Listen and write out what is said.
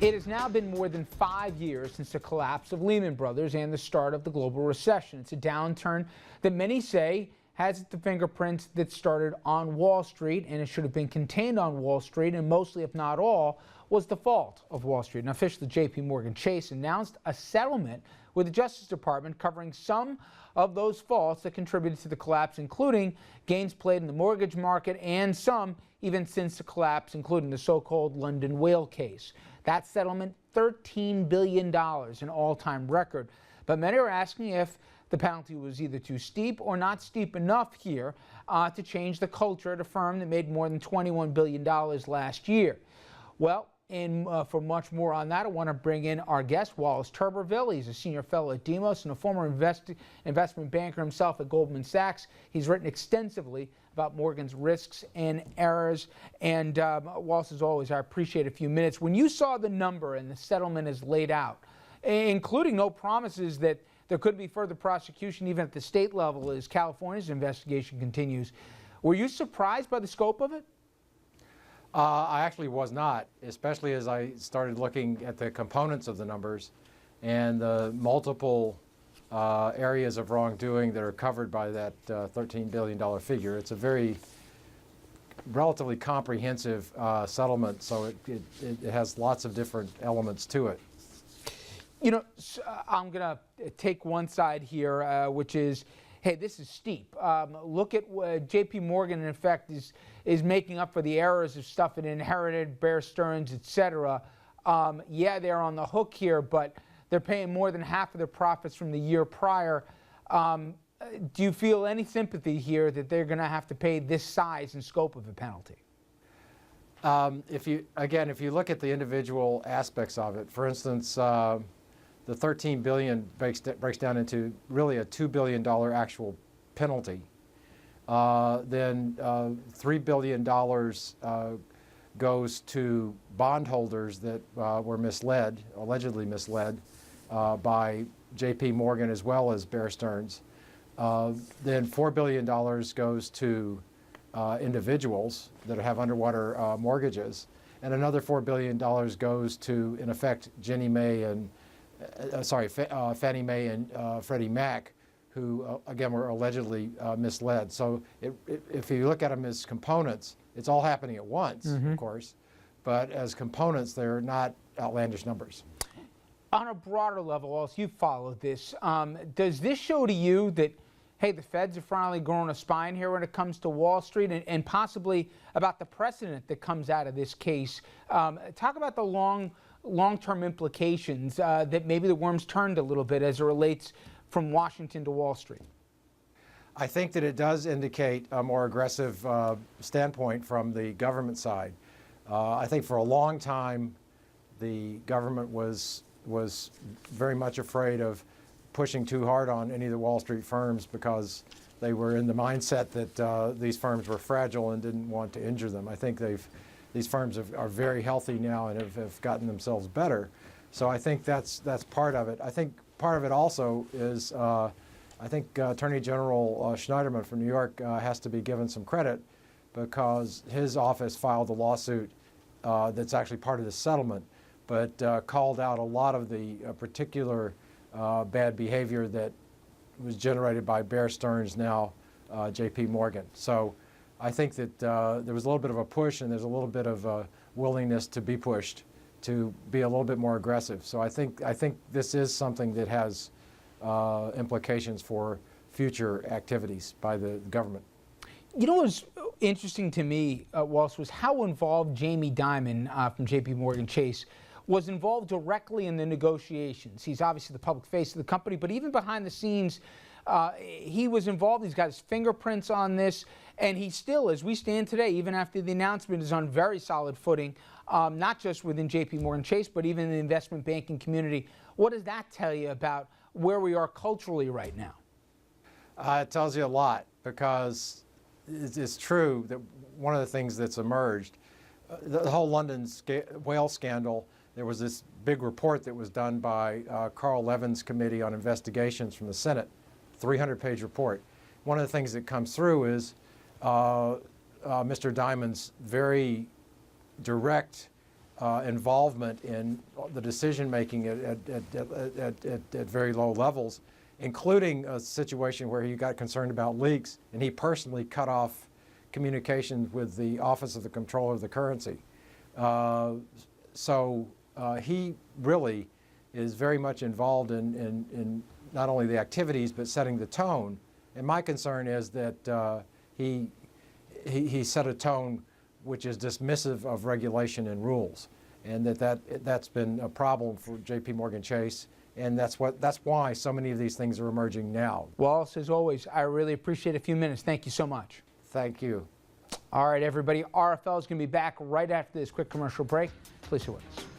It has now been more than 5 years since the collapse of Lehman Brothers and the start of the global recession. It's a downturn that many say has the fingerprints that started on Wall Street, and it should have been contained on Wall Street, and mostly, if not all, was the fault of Wall Street. Now, officially, JPMorgan Chase announced a settlement with the Justice Department covering some of those faults that contributed to the collapse, including gains played in the mortgage market and some even since the collapse, including the so-called London whale case. That settlement, $13 billion, an all-time record. But many are asking if the penalty was either too steep or not steep enough here to change the culture at a firm that made more than $21 billion last year. Well, for much more on that, I want to bring in our guest, Wallace Turbeville. He's a senior fellow at Demos and a former investment banker himself at Goldman Sachs. He's written extensively about Morgan's risks and errors. And Wallace, as always, I appreciate a few minutes. When you saw the number and the settlement is laid out, including no promises that there could be further prosecution even at the state level as California's investigation continues, were you surprised by the scope of it? I actually was not, especially as I started looking at the components of the numbers and the multiple areas of wrongdoing that are covered by that $13 billion figure. It's a very relatively comprehensive settlement, so it has lots of different elements to it. You know, I'm going to take one side here, which is, hey, this is steep. Look at what JPMorgan, in effect, is making up for the errors of stuff it inherited, Bear Stearns, et cetera. Yeah, they're on the hook here, but they're paying more than half of their profits from the year prior. Do you feel any sympathy here that they're going to have to pay this size and scope of a penalty? If you look at the individual aspects of it, for instance, the $13 billion breaks down into really a $2 billion actual penalty. Then $3 billion goes to bondholders that were misled, allegedly misled, by JPMorgan as well as Bear Stearns. Then $4 billion goes to individuals that have underwater mortgages. And another $4 billion goes to, in effect, Fannie Mae and Freddie Mac, who, again, were allegedly misled. So if you look at them as components, it's all happening at once, of course, but as components, they're not outlandish numbers. On a broader level, also, you followed this. Does this show to you that, hey, the feds are finally growing a spine here when it comes to Wall Street, and possibly about the precedent that comes out of this case? Talk about the long-term implications that maybe the worms turned a little bit as it relates from Washington to Wall Street. I think that it does indicate a more aggressive standpoint from the government side. I think for a long time the government was very much afraid of pushing too hard on any of the Wall Street firms because they were in the mindset that these firms were fragile and didn't want to injure them. I think these firms are very healthy now and have gotten themselves better. So I think that's part of it. I think part of it also is I think Attorney General Schneiderman from New York has to be given some credit because his office filed a lawsuit that's actually part of the settlement, but called out a lot of the particular bad behavior that was generated by Bear Stearns, now JPMorgan. So I think that there was a little bit of a push and there's a little bit of a willingness to be pushed to be a little bit more aggressive. So I think this is something that has implications for future activities by the government. You know what was interesting to me, Wallace, was how involved Jamie Dimon from JPMorgan Chase was involved directly in the negotiations. He's obviously the public face of the company, but even behind the scenes, he was involved. He's got his fingerprints on this, and he still, as we stand today, even after the announcement, is on very solid footing, not just within JPMorgan Chase, but even in the investment banking community. What does that tell you about where we are culturally right now? It tells you a lot because it's true that one of the things that's emerged, the whole London whale scandal, there was this big report that was done by Carl Levin's Committee on Investigations from the Senate, 300-page report. One of the things that comes through is Mr. Dimon's very direct involvement in the decision-making at very low levels, including a situation where he got concerned about leaks, and he personally cut off communications with the Office of the Comptroller of the Currency. So he really is very much involved in not only the activities, but setting the tone. And my concern is that he set a tone which is dismissive of regulation and rules, and that's been a problem for JPMorgan Chase, and that's why so many of these things are emerging now. Wallace, as always, I really appreciate a few minutes. Thank you so much. Thank you. All right, everybody. RFL is going to be back right after this quick commercial break. Please stay with us.